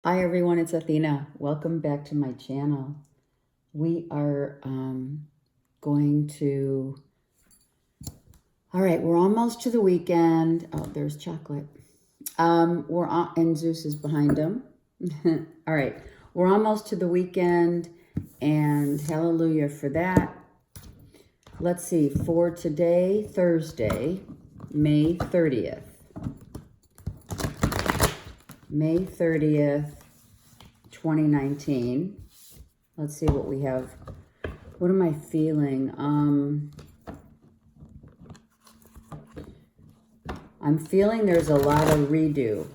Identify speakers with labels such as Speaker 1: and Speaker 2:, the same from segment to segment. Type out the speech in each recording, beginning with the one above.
Speaker 1: Hi everyone, it's Athena. Welcome back to my channel. We are going to, all right, we're almost to the weekend. Oh, there's chocolate. We're on, and Zeus is behind him. All right, we're almost to the weekend and hallelujah for that. Let's see, for today, Thursday, May 30th. May 30th, 2019. Let's see what we have. What am I feeling? I'm feeling there's a lot of redo.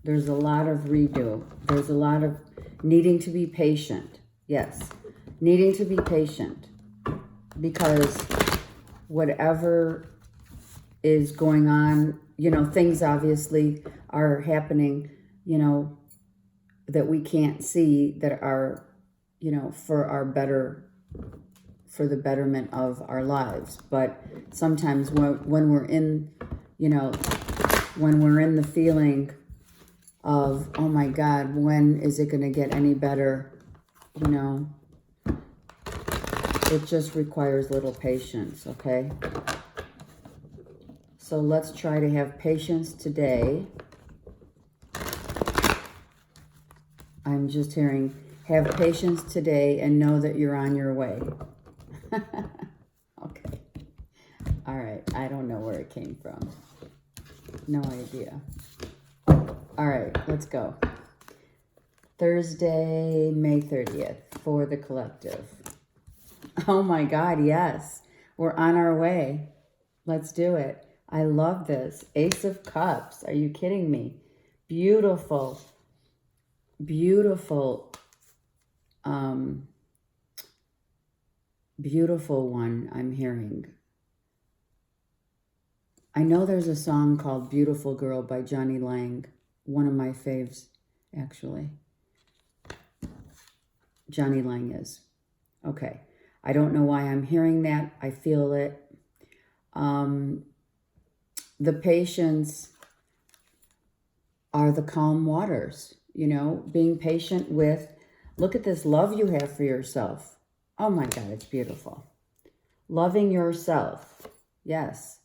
Speaker 1: There's a lot of redo. There's a lot of needing to be patient. Yes, needing to be patient. Because whatever is going on, things obviously are happening, that we can't see, that are, for the betterment of our lives. But sometimes when we're in, when we're in the feeling of, oh my God, when is it going to get any better? It just requires little patience, okay? So let's try to have patience today. I'm just hearing, have patience today and know that you're on your way. Okay. All right. I don't know where it came from. No idea. All right. Let's go. Thursday, May 30th for the collective. Oh my God. Yes. We're on our way. Let's do it. I love this. Ace of Cups. Are you kidding me? Beautiful. Beautiful. Beautiful one I'm hearing. I know there's a song called Beautiful Girl by Johnny Lang. One of my faves, actually. Johnny Lang is. Okay. I don't know why I'm hearing that. I feel it. The patience are the calm waters, being patient with, look at this love you have for yourself. Oh my God, it's beautiful. Loving yourself. Yes.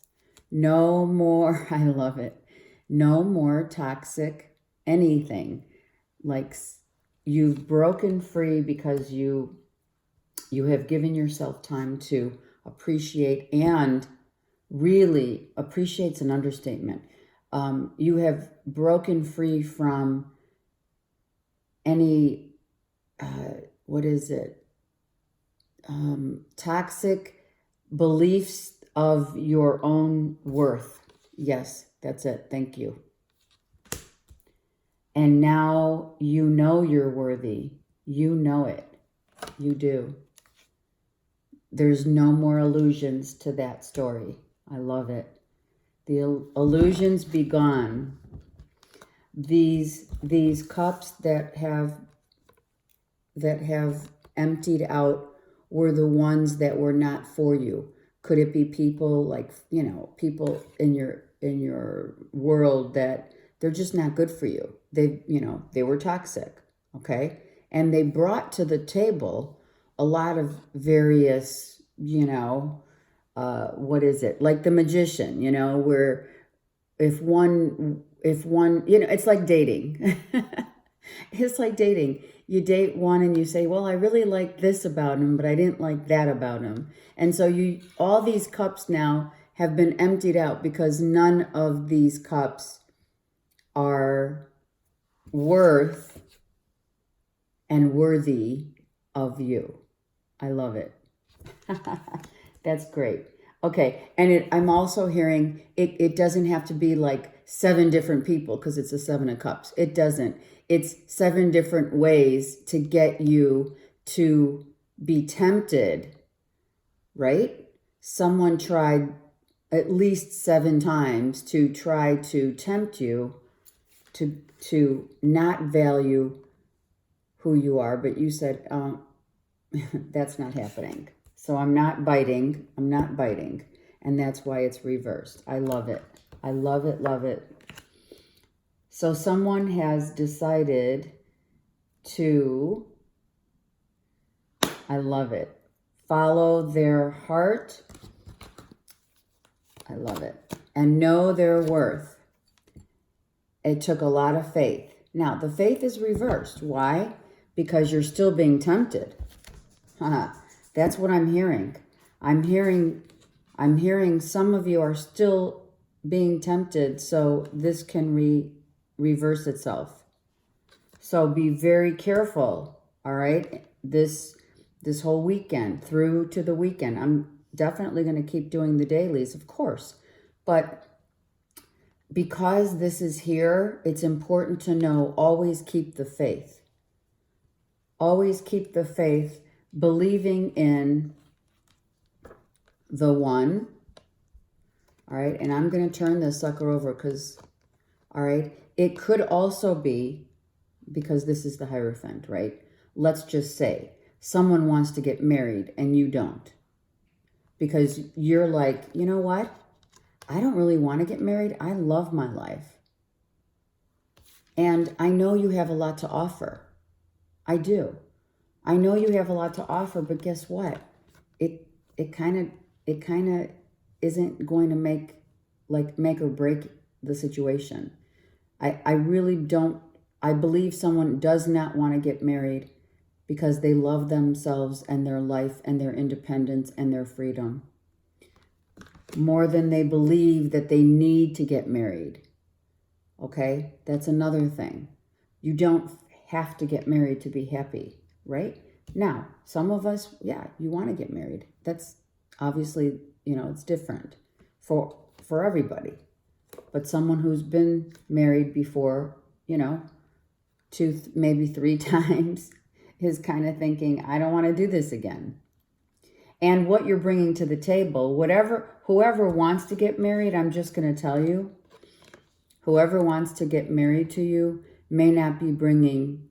Speaker 1: No more, I love it. No more toxic anything. Like you've broken free because you have given yourself time to appreciate, and really appreciate's an understatement. You have broken free from any, what is it? Toxic beliefs of your own worth. Yes, that's it. Thank you. And now you know you're worthy. You know it. You do. There's no more illusions to that story. I love it. The illusions be gone. These cups that have emptied out were the ones that were not for you. Could it be people like, people in your world that they're just not good for you? They were toxic, okay? And they brought to the table a lot of various, what is it? Like the magician, where if one, it's like dating. It's like dating. You date one and you say, well, I really like this about him, but I didn't like that about him. And so all these cups now have been emptied out because none of these cups are worth and worthy of you. I love it. That's great. Okay, and I'm also hearing it doesn't have to be like 7 different people because it's a 7 of cups. It doesn't. It's 7 different ways to get you to be tempted, right? Someone tried at least 7 times to try to tempt you to not value who you are, but you said, that's not happening. So I'm not biting. And that's why it's reversed. I love it. I love it, love it. So someone has decided to, I love it, follow their heart. I love it. And know their worth. It took a lot of faith. Now, the faith is reversed. Why? Because you're still being tempted. That's what I'm hearing. I'm hearing some of you are still being tempted, so this can reverse itself. So be very careful, all right? This whole weekend, through to the weekend. I'm definitely going to keep doing the dailies, of course. But because this is here, it's important to know, always keep the faith. Always keep the faith, believing in the one. All right, and I'm going to turn this sucker over because, all right, it could also be, because this is the Hierophant, right? Let's just say someone wants to get married and you don't. Because you're like, you know what? I don't really want to get married. I love my life. And I know you have a lot to offer. I do. I know you have a lot to offer, but guess what? It kind of isn't going to make or break the situation. I really don't. I believe someone does not want to get married because they love themselves and their life and their independence and their freedom more than they believe that they need to get married. Okay? That's another thing. You don't have to get married to be happy, right? Now, some of us, yeah, you want to get married. That's obviously, it's different for everybody. But someone who's been married before, 2, maybe 3 times is kind of thinking, I don't want to do this again. And what you're bringing to the table, whoever wants to get married, I'm just going to tell you, whoever wants to get married to you may not be bringing,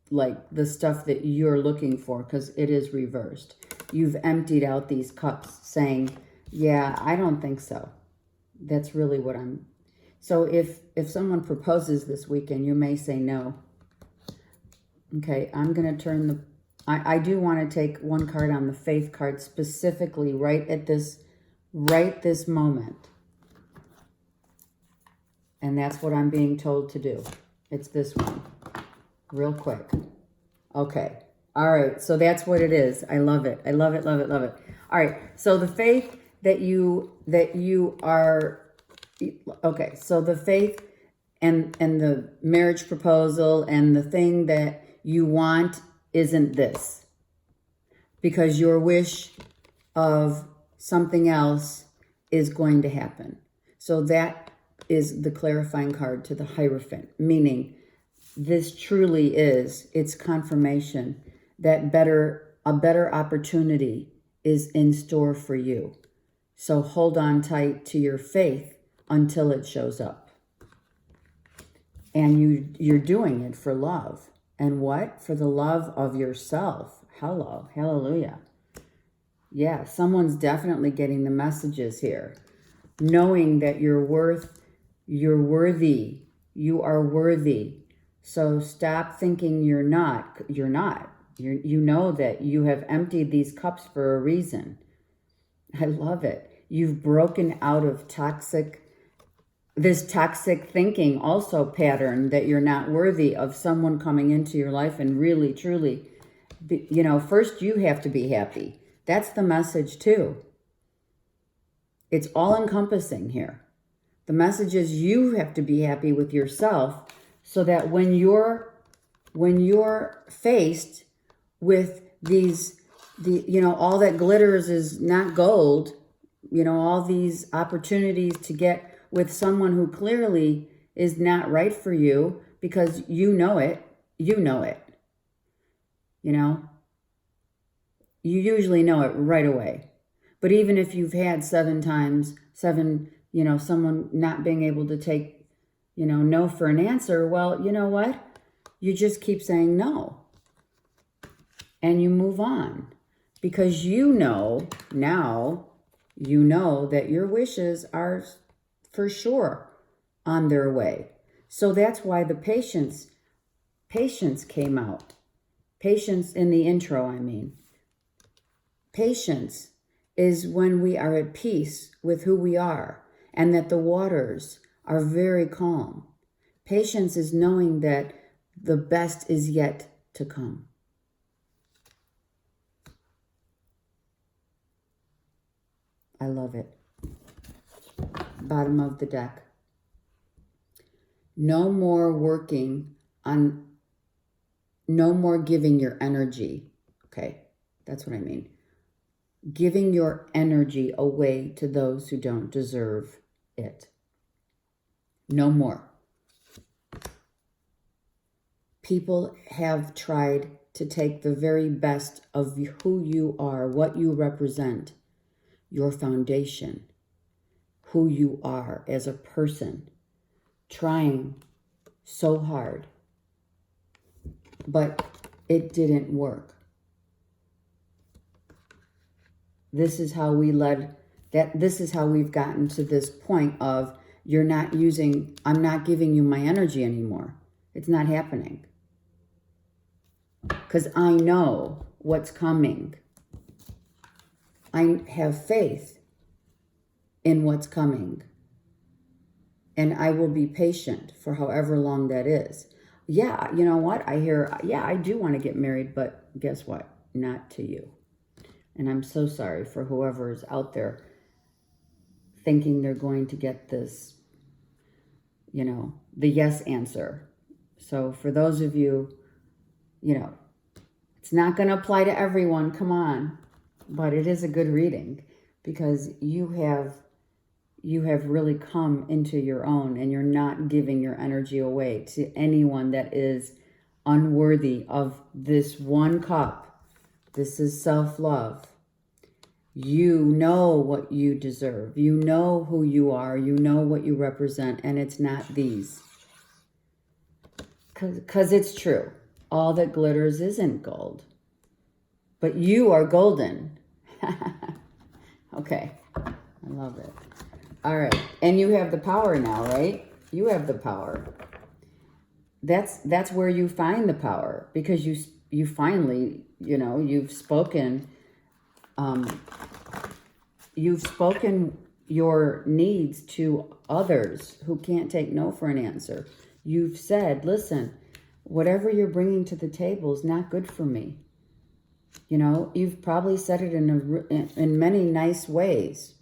Speaker 1: like the stuff that you're looking for, because it is reversed. You've emptied out these cups saying, yeah, I don't think so. That's really what I'm. So if someone proposes this weekend, you may say no. Okay, I'm going to turn I do want to take one card on the faith card specifically right this moment. And that's what I'm being told to do. It's this one. Real quick. Okay. All right. So that's what it is. I love it. I love it, love it, love it. All right. So the faith that you are, okay. So the faith and the marriage proposal and the thing that you want isn't this, because your wish of something else is going to happen. So that is the clarifying card to the Hierophant, meaning this truly is, it's confirmation that a better opportunity is in store for you. So hold on tight to your faith until it shows up. And you're doing it for love. And what? For the love of yourself. Hello. Hallelujah. Yeah, someone's definitely getting the messages here. Knowing that you're worthy. You are worthy. So stop thinking you're not. You're not. You know that you have emptied these cups for a reason. I love it. You've broken out of this toxic thinking also pattern that you're not worthy of someone coming into your life and really, truly, first you have to be happy. That's the message too. It's all encompassing here. The message is you have to be happy with yourself so that when you're faced with all that glitters is not gold, all these opportunities to get with someone who clearly is not right for you, because you know it. You usually know it right away. But even if you've had 7 times, someone not being able to take, no for an answer, well, you know what? You just keep saying no. And you move on. Because now, that your wishes are for sure on their way. So that's why the patience Patience came out. Patience in the intro, I mean. Patience is when we are at peace with who we are and that the waters are very calm. Patience is knowing that the best is yet to come. I love it. Bottom of the deck. No more working on, no more giving your energy. Okay, that's what I mean. Giving your energy away to those who don't deserve it. No more. People have tried to take the very best of who you are, what you represent, your foundation, who you are as a person, trying so hard, but it didn't work. This is how we this is how we've gotten to this point of I'm not giving you my energy anymore. It's not happening. Because I know what's coming. I have faith in what's coming. And I will be patient for however long that is. Yeah, you know what? I do want to get married, but guess what? Not to you. And I'm so sorry for whoever is out there thinking they're going to get this, the yes answer. So for those of you, it's not going to apply to everyone, come on. But it is a good reading because you have really come into your own and you're not giving your energy away to anyone that is unworthy of this one cup. This is self-love. You know what you deserve. You know who you are. You know what you represent. And it's not these. Because it's true. All that glitters isn't gold. But you are golden. Okay. I love it. All right. And you have the power now, right? You have the power. That's where you find the power. Because you finally, you've spoken your needs to others who can't take no for an answer. You've said, listen, whatever you're bringing to the table is not good for me. You've probably said it in many nice ways.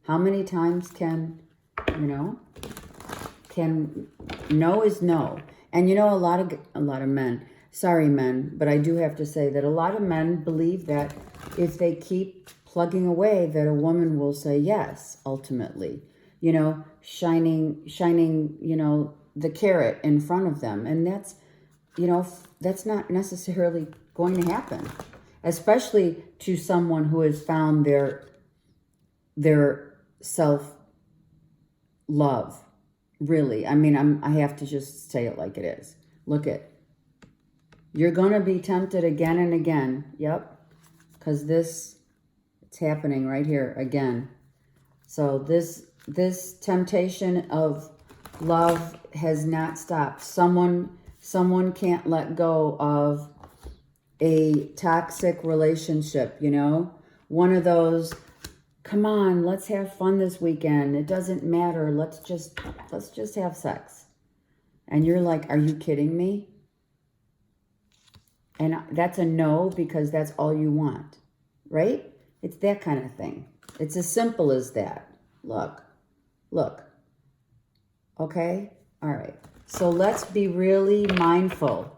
Speaker 1: How many times can no is no. And a lot of men, sorry men, but I do have to say that a lot of men believe that if they keep plugging away that a woman will say yes, ultimately, shining, the carrot in front of them. And that's not necessarily going to happen, especially to someone who has found their self-love. Really, I have to just say it like it is. Look you're going to be tempted again and again. Yep. Because it's happening right here again. So this temptation of love has not stopped. Someone can't let go of a toxic relationship, one of those, come on, let's have fun this weekend. It doesn't matter. Let's just have sex. And you're like, are you kidding me? And that's a no because that's all you want, right? It's that kind of thing. It's as simple as that. Look. Okay? All right. So let's be really mindful.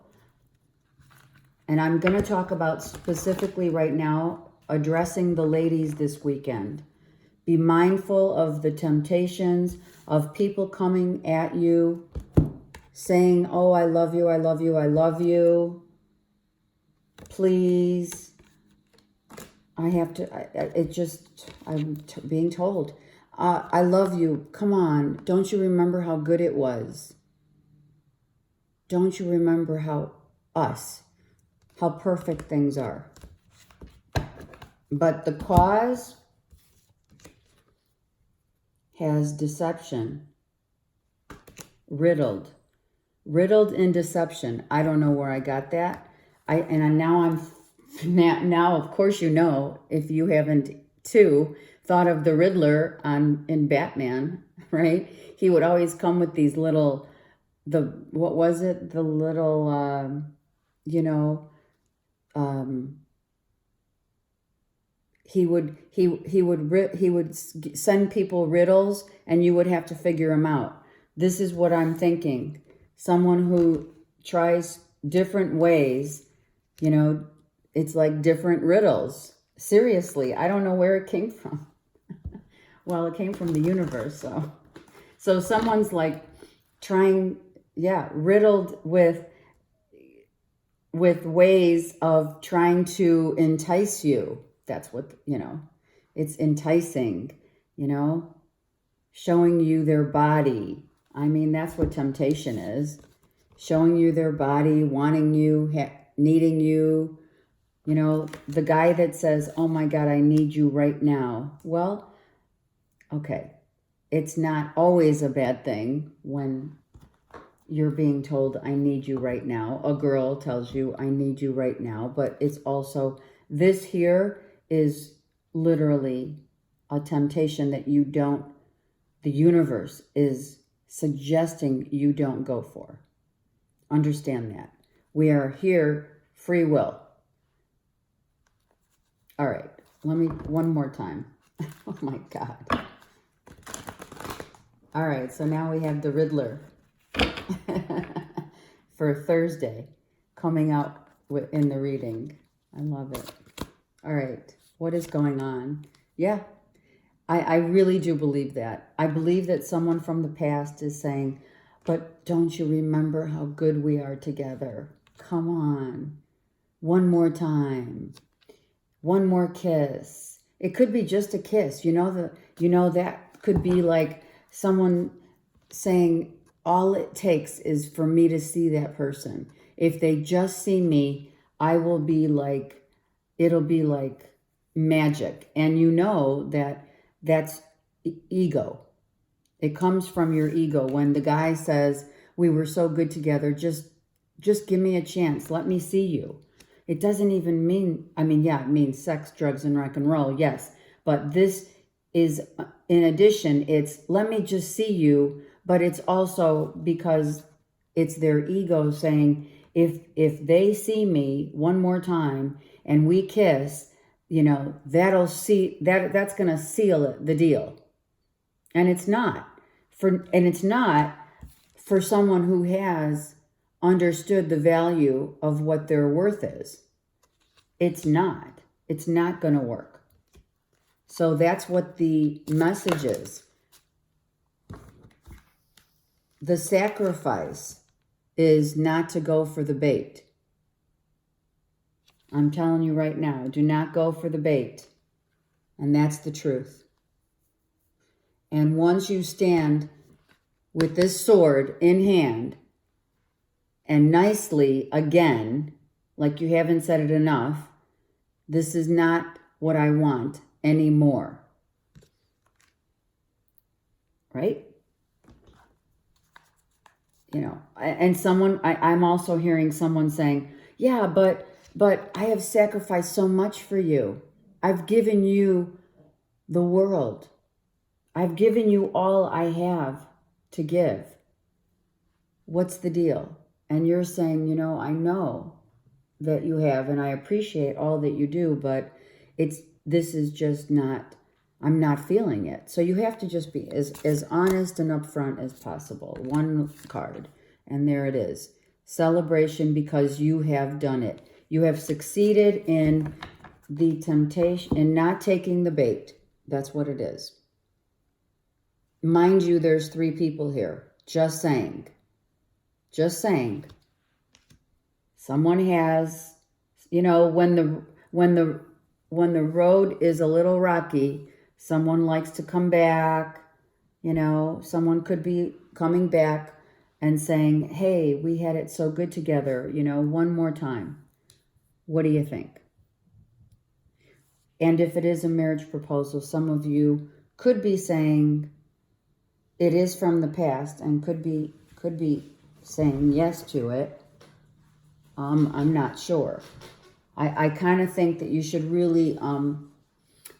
Speaker 1: And I'm going to talk about specifically right now addressing the ladies this weekend. Be mindful of the temptations of people coming at you saying, oh, I love you, I love you, I love you. Please. I'm being told, I love you. Come on. Don't you remember how good it was? Don't you remember how perfect things are? But the cause has deception riddled Riddled in deception. I don't know where I got that. Now of course you know, if you haven't too thought of the Riddler in Batman, right? He would always come with these little, what was it? The little you know, he would send people riddles and you would have to figure them out. This is what I'm thinking. Someone who tries different ways, it's like different riddles. Seriously, I don't know where it came from. Well, it came from the universe, so someone's like trying, riddled with ways of trying to entice you. That's what, it's enticing, showing you their body. I mean, that's what temptation is. Showing you their body, wanting you, needing you. The guy that says, oh my God, I need you right now. Well, okay. It's not always a bad thing when you're being told, I need you right now. A girl tells you, I need you right now. But it's also, this here is literally a temptation that the universe is suggesting you don't go for. Understand that. We are here, free will. All right, one more time. Oh my God. All right, so now we have the Riddler for Thursday coming out in the reading. I love it. All right, what is going on? Yeah, I really do believe that. I believe that someone from the past is saying, but don't you remember how good we are together? Come on, one more time, one more kiss. It could be just a kiss. That could be like someone saying, all it takes is for me to see that person. If they just see me, it'll be like magic. And that's ego. It comes from your ego. When the guy says, we were so good together, just give me a chance. Let me see you. It doesn't even mean, it means sex, drugs, and rock and roll. Yes. But this is, in addition, it's let me just see you. But it's also because it's their ego saying, if they see me one more time and we kiss, that's going to seal the deal. And it's not for someone who has understood the value of what their worth is. It's not going to work. So that's what the message is. The sacrifice is not to go for the bait. I'm telling you right now, do not go for the bait. And that's the truth. And once you stand with this sword in hand and nicely again, like you haven't said it enough, this is not what I want anymore. Right? And I'm also hearing someone saying, yeah, but I have sacrificed so much for you. I've given you the world. I've given you all I have to give. What's the deal? And you're saying, I know that you have, and I appreciate all that you do, but this is just not, I'm not feeling it. So you have to just be as honest and upfront as possible. One card, and there it is. Celebration, because you have done it. You have succeeded in the temptation, in not taking the bait. That's what it is. Mind you, there's 3 people here. Just saying. Just saying. Someone has, when the road is a little rocky, someone likes to come back. Someone could be coming back and saying, hey, we had it so good together, one more time. What do you think? And if it is a marriage proposal, some of you could be saying it is from the past and could be saying yes to it. I'm not sure. I kind of think that you should really,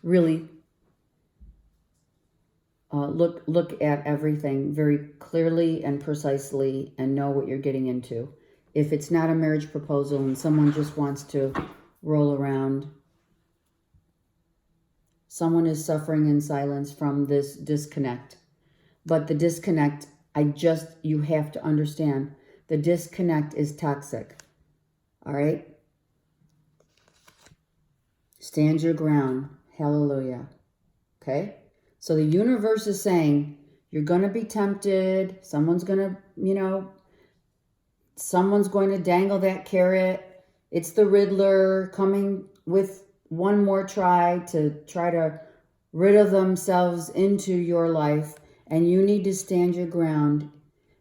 Speaker 1: really look at everything very clearly and precisely and know what you're getting into. If it's not a marriage proposal and someone just wants to roll around, someone is suffering in silence from this disconnect. But the disconnect, you have to understand, the disconnect is toxic. All right? Stand your ground. Hallelujah. Okay? So the universe is saying, you're going to be tempted. Someone's going to, someone's going to dangle that carrot. It's the Riddler coming with one more try to rid of themselves into your life. And you need to stand your ground.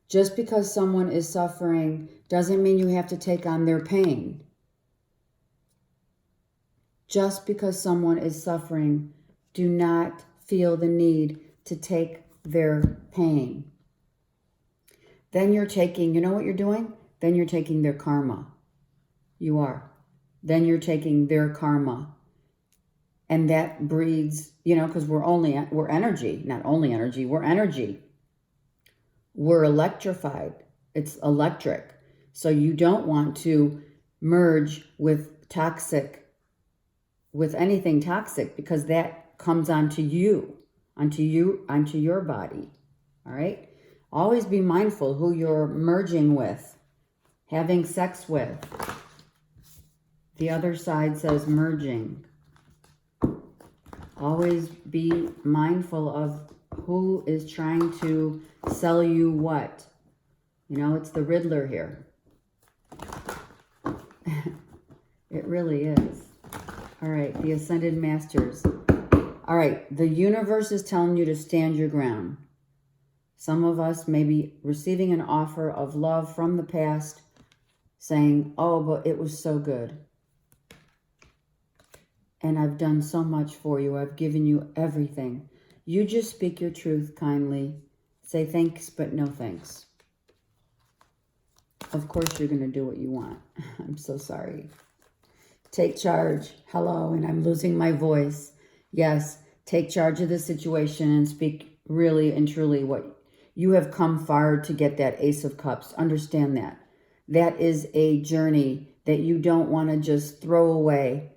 Speaker 1: Just because someone is suffering doesn't mean you have to take on their pain. Just because someone is suffering, do not feel the need to take their pain. Then you're taking, you know what you're doing? Then you're taking their karma. You are. Then you're taking their karma. And that breeds, because we're energy, not only energy, we're energy. We're electrified. It's electric. So you don't want to merge with anything toxic, because that comes onto your body. All right? Always be mindful who you're merging with, having sex with. The other side says merging. Always be mindful of who is trying to sell you what. It's the Riddler here. It really is. All right, the Ascended Masters. All right, the universe is telling you to stand your ground. Some of us may be receiving an offer of love from the past, saying, oh, but it was so good. And I've done so much for you. I've given you everything. You just speak your truth kindly. Say thanks, but no thanks. Of course you're going to do what you want. I'm so sorry. Take charge. Hello, and I'm losing my voice. Yes, take charge of the situation and speak really and truly what you have come far to get that Ace of Cups. Understand that. That is a journey that you don't want to just throw away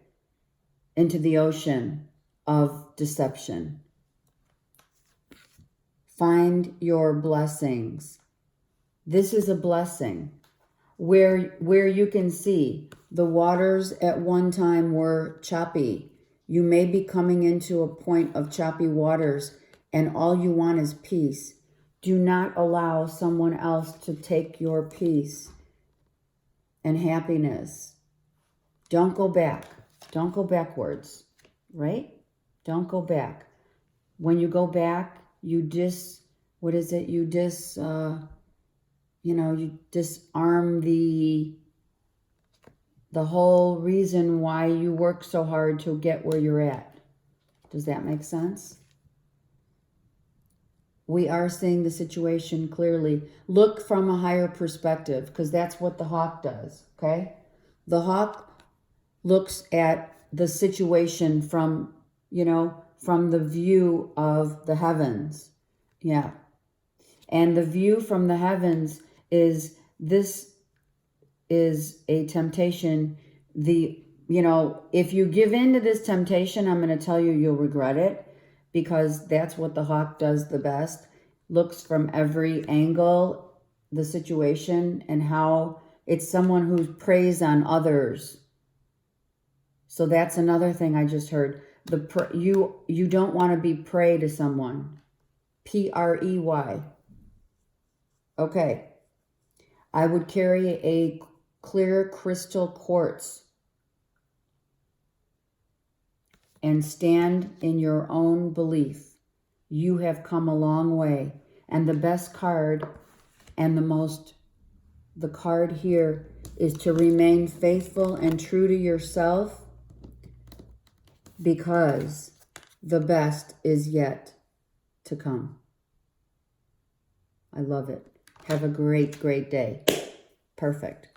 Speaker 1: into the ocean of deception. Find your blessings. This is a blessing where you can see the waters at one time were choppy. You may be coming into a point of choppy waters, and all you want is peace. Do not allow someone else to take your peace and happiness. Don't go back. Don't go backwards, right? Don't go back. When you go back, you disarm the whole reason why you work so hard to get where you're at. Does that make sense? We are seeing the situation clearly. Look from a higher perspective, because that's what the hawk does, okay? The hawk looks at the situation from the view of the heavens. Yeah. And the view from the heavens is, this is a temptation. If you give in to this temptation, I'm going to tell you, you'll regret it, because that's what the hawk does the best. Looks from every angle, the situation, and how it's someone who preys on others. So that's another thing I just heard. You don't want to be prey to someone. Prey. Okay. I would carry a clear crystal quartz and stand in your own belief. You have come a long way. And the best card and the card here is to remain faithful and true to yourself, because the best is yet to come. I love it. Have a great, great day. Perfect.